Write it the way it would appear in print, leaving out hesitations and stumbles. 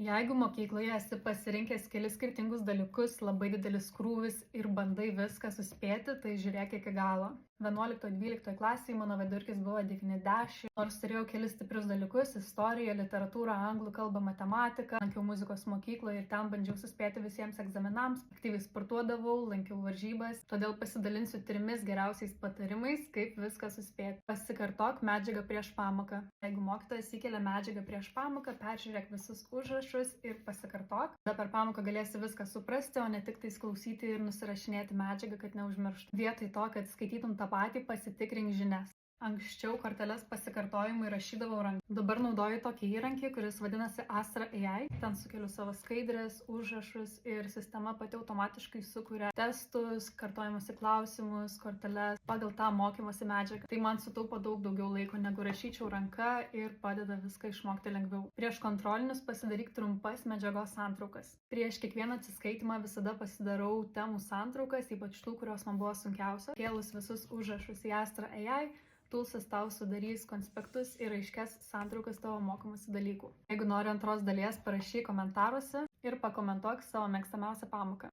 Jeigu mokykloje esi pasirinkęs kelis skirtingus dalykus, labai didelis krūvis ir bandai viską suspėti, tai žiūrėk iki galo. 11-12 klasėje mano vidurkis buvo 90, nors turėjau kelis stiprius dalykus - istoriją, literatūrą, anglų kalbą, matematiką, lankiau muzikos mokyklą ir ten bandžiau suspėti visiems egzaminams, aktyviai sportuodavau, lankiau varžybas, todėl pasidalinsiu 3 geriausiais patarimais, kaip viską suspėti. Pasikartok medžiagą prieš pamoką. Jeigu mokytojas įkelia medžiagą prieš pamoką, peržiūrėk visus užrašus ir pasikartok. Tada per pamoką galėsi viską suprasti, o ne tik tais klausyti ir nusirašinėti medžiagą, kad neužmirštum. Vietoj to, kad skaitytum tą patį, pasitikrink žinias. Anksčiau korteles pasikartojimui rašydavau ranką. Dabar naudoju tokį įrankį, kuris vadinasi Astra AI. Ten sukeliu savo skaidrės, užrašus ir sistema pati automatiškai sukuria testus, kartojimuose klausimus, korteles pagal tą mokymosi medžiagą. Tai man sutaupo daug daugiau laiko, negu rašyčiau ranka ir padeda viską išmokti lengviau. Prieš kontrolinius pasidaryk trumpas medžiagos santraukas. Prieš kiekvieną atsiskaitimą visada pasidarau temų santraukas, ypač tų, kurios man buvo sunkiausios. Kėlus visus užrašus į Astra AI, Tulsas tau sudarys konspektus ir aiškias santraukas tavo mokomasi dalykų. Jeigu nori antros dalies, parašyk komentaruose ir pakomentuok savo mėgstamiausią pamoką.